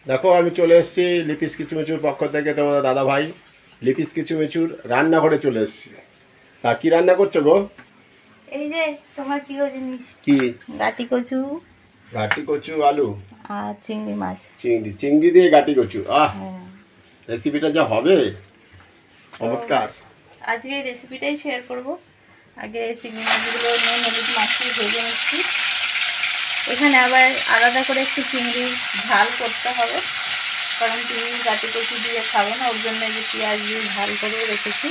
দেখো আমি চলে এসেছি লিপিস কিচুমিচুর পক্ষ থেকে, তোমাদের দাদা ভাই লিপিস কিচুমিচুর রান্নাঘরে চলে এসেছি। তা কি রান্না করছো গো? এই যে তোমার প্রিয় জিনিস কি? গাটি কচু গাটি কচু, আলু আর চিংড়ি মাছ। চিংড়ি, চিংড়ি দিয়ে গাটি কচু, হ্যাঁ, রেসিপিটা যা হবে তো চমৎকার। আজকে এই রেসিপিটাই শেয়ার করব। আগে চিংড়ি মাছগুলো নুন হলুদ মাখিয়ে ভেজে নিচ্ছি। এখানে আবার আলাদা করে একটু চিংড়ির ঝাল করতে হবে, কারণ চিংড়ি গাটি কচু দিয়ে খাবো না, ওর জন্য এই যে পেঁয়াজ দিয়ে ঝাল করে রেখেছি।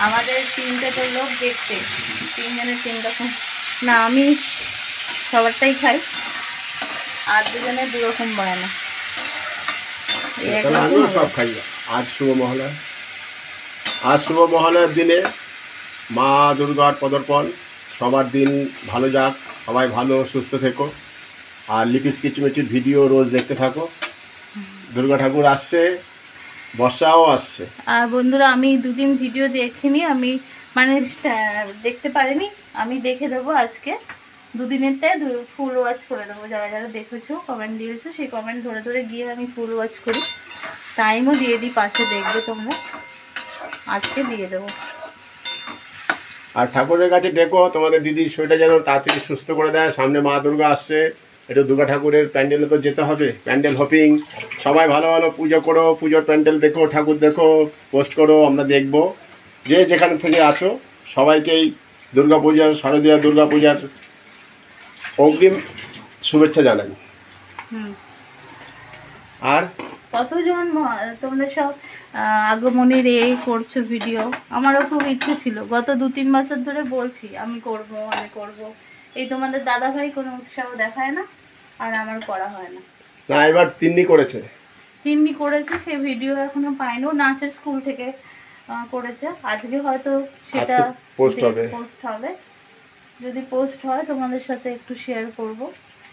আমাদের তিনটে তো লোক দেখতে, তিনজনের তিন রকম, না আমি সবারটাই খাই, আর দুজনে দু রকম বানানো। তাহলে আমিও সব খাই। আজ শুভ মহালয়া, আজ শুভ মহালয়ার দিনে মা দুর্গার পদার্পণ। সবার দিন ভালো যাক, সবাই ভালো সুস্থ থেকো। আর লিপিস কিচুমিচুর ভিডিও রোজ দেখতে থাকো। দুর্গা ঠাকুর আসছে, বর্ষাও আসছে। আর বন্ধুরা, আমি দুদিন ভিডিও দেখিনি, আমি মানে দেখতে পারিনি, আমি দেখে দেবো আজকে। দুদিনেরটাই ফুল ওয়াচ করে দেবো। যারা যারা দেখেছো, কমেন্ট দিয়েছো, সেই কমেন্ট ধরে ধরে গিয়ে আমি ফুল ওয়াচ করি, টাইমও দিয়ে দিই পাশে, দেখবে তোমরা। আজকে দিয়ে দেবো। আর ঠাকুরের কাছে ডেকো তোমাদের দিদির শরীরটা যেন তাড়াতাড়ি সুস্থ করে দেয়। সামনে মা দুর্গা আসছে, একটু দুর্গা ঠাকুরের প্যান্ডেলে তো যেতে হবে, প্যান্ডেল হপিং। সবাই ভালো ভালো পুজো করো, পুজোর প্যান্ডেল দেখো, ঠাকুর দেখো, পোস্ট করো, আমরা দেখবো। যে যেখান থেকে আছো সবাইকেই দুর্গা পূজার, শারদীয় দুর্গা পূজার অগ্রিম শুভেচ্ছা জানাই। আর কতজন তোমরা সব আগমনের করছো ভিডিও, আমারও খুব ইচ্ছে ছিল, গত 2-3 বছর ধরে বলছি আমি করব আমি করব। এই তোমাদের দাদা ভাই কোনো উৎসাহ দেখায় না, আর আমার করা হয় না। না, এবার তিন্নি করেছে। তিন্নি করেছে, সেই ভিডিও এখনো পাইনি। ও নাচের স্কুল থেকে করেছে। আজকে হয়তো সেটা পোস্ট হবে। পোস্ট হবে। যদি পোস্ট হয় তোমাদের সাথে একটু শেয়ার করব,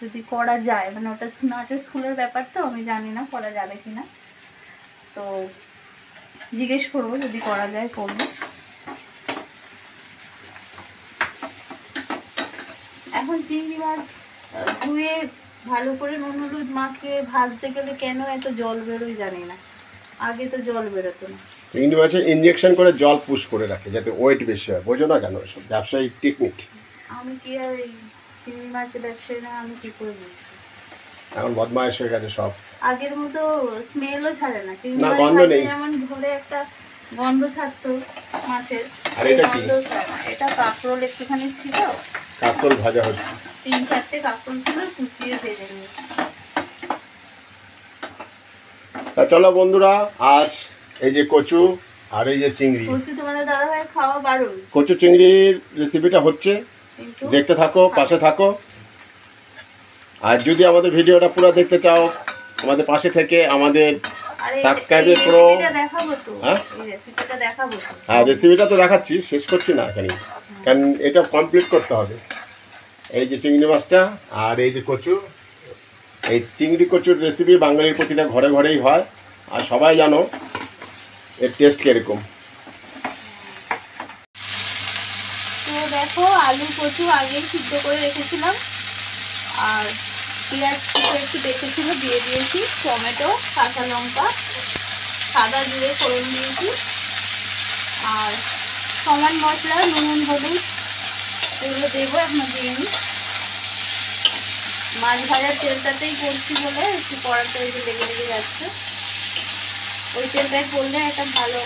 যদি করা যায়। মানে ওটা নাচের স্কুলের ব্যাপার, তো আমি জানি না করা যাবে কিনা, তো জিজ্ঞেস করবো, যদি করা যায় করবো। এখন চিংড়ি মাছ ধুয়ে ভালো করে নুন হলুদ মাখিয়ে ভাজতে গেলে কেন এত জল বেরোয় জানি না, আগে তো জল বেরোতো না। চিংড়ি মাছে ইঞ্জেকশন করে জল পুশ করে রাখে যাতে ওয়েট বেশি হয়। বোঝো না কেন এসব ব্যবসায়িক টেকনিক? আমি কি আর এই চিংড়ি মাছের ব্যবসায়ী না, আমি কি করে বুঝবো? এখন বদমাইশ হয়ে গেছে সব। আগের মতো স্মেলও ছাড়ে না চিংড়ি না, মাছ, গন্ধ নেই। যেমন ধরে একটা গন্ধ ছাড়তো মাছের, আর এই এটা কি? গন্ধ ছাড়ে না। এটা কাঁকরোল একটুখানি ছিল, কাতল ভাজা হচ্ছে। 3-4টে কাঁকরোল ছিল, কুচিয়ে ভেজে নিয়েছি। তা চলো বন্ধুরা, আজ এই যে কচু আর এই যে চিংড়ি, কচু তোমাদের দাদা ভাই খাওয়া বারণ, কচু চিংড়ির রেসিপিটা হচ্ছে, কিন্তু দেখতে থাকো, পাশে থাকো। আর যদি আমাদের ভিডিওটা পুরো দেখতে চাও, আমাদের পাশে থেকে আমাদের সাবস্ক্রাইব করো। দেখাবো তো, হ্যাঁ এই রেসিপিটা দেখাবো তো। হ্যাঁ, রেসিপিটা তো দেখাচ্ছি, শেষ করছি না এখানে, কারণ এটা কমপ্লিট করতে হবে। এই যে চিংড়ি মাছটা আর এই যে কচু, এই চিংড়ি কচুর রেসিপি বাঙালির প্রতিটা ঘরে ঘরেই হয়, আর সবাই জানো এর টেস্ট কিরকম। তো দেখো, আলু কচু আগেই সিদ্ধ করে রেখেছিলাম, আর পেঁয়াজ একটু দেখেছিল দিয়ে দিয়েছি, টমেটো, কাঁচা লঙ্কা, সাদা জিরে ফোড়ন দিয়েছি, আর সমান মশলা নুন হলুদ এগুলো দেবো, এখন দিয়ে নিই। মাছ ভাজার তেলটাতেই করছি বলে একটু কড়াটা এই যে লেগে লেগে যাচ্ছে, ওই তেলটাই করলে একটা ভালো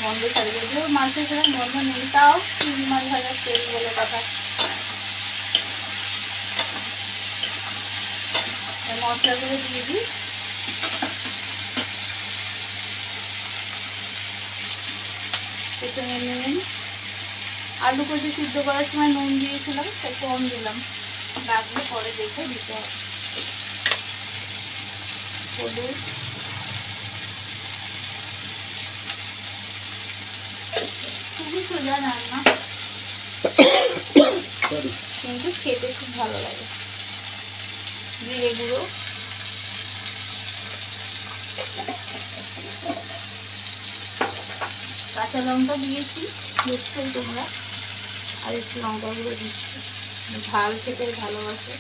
গন্ধ ছাড়বে। যদিও মাছের সেরকম গন্ধ নেই, তাও চিংড়ি মাছ ভাজার তেল বলে কথা। মশলাগুলো দিয়ে দিই, প্রথমে নুন, আলু কচু সিদ্ধ করার সময় নুন দিয়েছিলাম, তাই কম দিলাম, লাগলে পরে দেখে দিতে হবে। হলুদ, খুবই সোজা রান্না, কিন্তু খেতে খুব ভালো লাগে। জিরে গুঁড়ো, কাঁচা লঙ্কা দিয়েছি, দেখছো তোমরা, আর একটু লঙ্কা গুঁড়ো দিচ্ছি, ঝাল খেতে ভালোবাসে।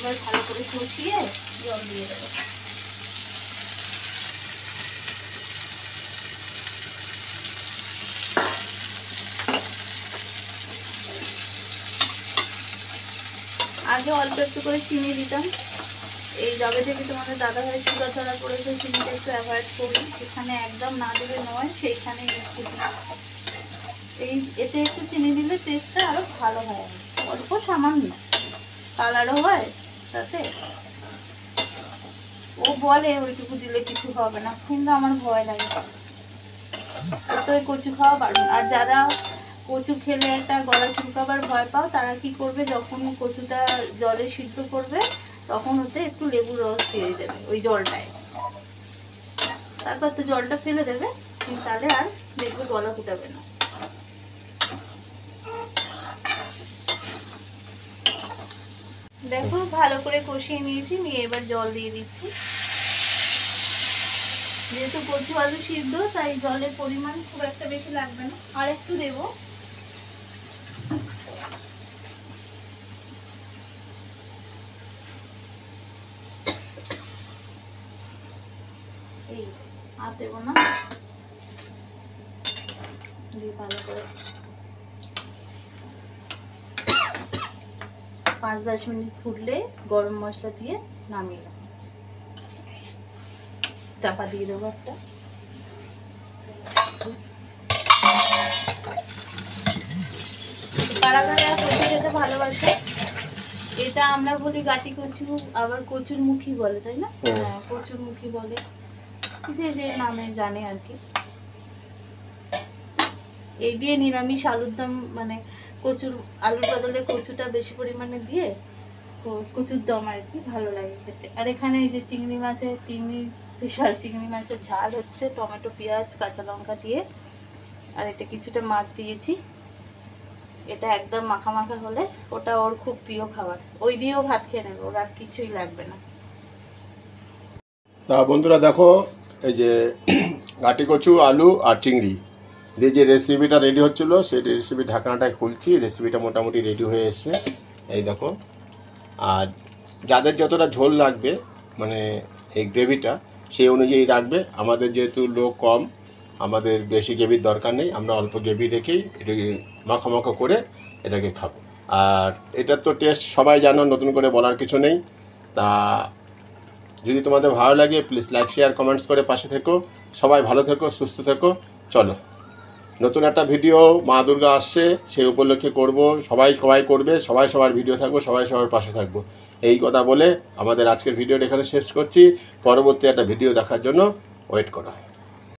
এবার ভালো করে কষিয়ে জল দিয়ে দেবো। আগে অল্প একটু করে চিনি দিতাম, এই যবে থেকে তোমাদের দাদাভাই সুগার ধরা পড়েছে চিনিটা একটু অ্যাভয়েড করি, এখানে একদম না দিলে নয়, সেইখানে একটু এই এতে একটু চিনি দিলে টেস্টটা আরো ভালো হয়, অল্প সামান্য কালারও হয় তাতে। ও বলে ওইটুকু দিলে কিছু হবে না, কিন্তু আমার ভয় লাগে, তো ওই কচু খাওয়া বারণ। আর যারা কচু খেলে একটা গলা চুলকাবার ভয় পাও, তারা কি করবে, যখন কচুটা জলে সিদ্ধ করবে তখন ওতে একটু লেবুর রস দিয়ে দেবে ওই জলটায়, তারপর তো জলটা ফেলে দেবে, তাহলে আর দেখবে গলা ফুটাবে না। দেখো ভালো করে কষিয়ে নিয়েছি, নিয়ে এবার জল দিয়ে দিচ্ছি। যেহেতু কচু আলু সিদ্ধ তাই জলের পরিমাণ খুব একটা বেশি লাগবে না, আর একটু দেবো। এই আর দেবো না, দিয়ে ভালো করে 5-10 মিনিট ফুটলে গরম মশলা দিয়ে নামিয়ে দেবো। চাপা দিয়ে দেবো একটা। কারা কারা কচু খেতে ভালোবাসে, এটা আমরা বলি গাটি কচু, আবার কচুর মুখী বলে, তাই না? হ্যাঁ, কচুর মুখী বলে, যে যে নামে জানে আর কি। এই দিয়ে নিরামিষ আলুর দম, মানে কচুর আলুর বদলে কচুটা বেশি পরিমাণে দিয়ে কচুর দম আর কি, ভালো লাগে খেতে। আর এখানে এই যে চিংড়ি মাছের স্পেশাল চিংড়ি মাছের ঝাল হচ্ছে, টমেটো পেঁয়াজ কাঁচা লঙ্কা দিয়ে, আর এতে কিছুটা মাছ দিয়েছি। এটা একদম মাখা মাখা হলে ওটা ওর খুব প্রিয় খাবার, ওই দিয়েও ভাত খেয়ে নেবে, ওর আর কিছুই লাগবে না। তা বন্ধুরা দেখো, এই যে গাটি কচু আলু আর চিংড়ি দিয়ে যে রেসিপিটা রেডি হচ্ছিলো, সেই রেসিপি ঢাকনাটায় খুলছি, রেসিপিটা মোটামুটি রেডি হয়ে এসছে, এই দেখো। আর যাদের যতটা ঝোল লাগবে মানে এই গ্রেভিটা, সেই অনুযায়ী রাখবে। আমাদের যেহেতু লোক কম, আমাদের বেশি গ্রেভির দরকার নেই, আমরা অল্প গ্রেভি রেখেই এটাকে মাখা মাখা করে এটাকে খাবো। আর এটার তো টেস্ট সবাই জানো, নতুন করে বলার কিছু নেই। তা যদি তোমাদের ভালো লাগে প্লিজ লাইক শেয়ার কমেন্টস করে পাশে থেকো। সবাই ভালো থেকো, সুস্থ থেকো। চলো, নতুন একটা ভিডিও মা দুর্গা আসছে, সেই উপলক্ষে করব, সবাই করবে, সবাই সবার ভিডিও থাকবো, সবাই সবার পাশে থাকবো। এই কথা বলে আমাদের আজকের ভিডিওটা এখানে শেষ করছি। পরবর্তী একটা ভিডিও দেখার জন্য ওয়েট করো।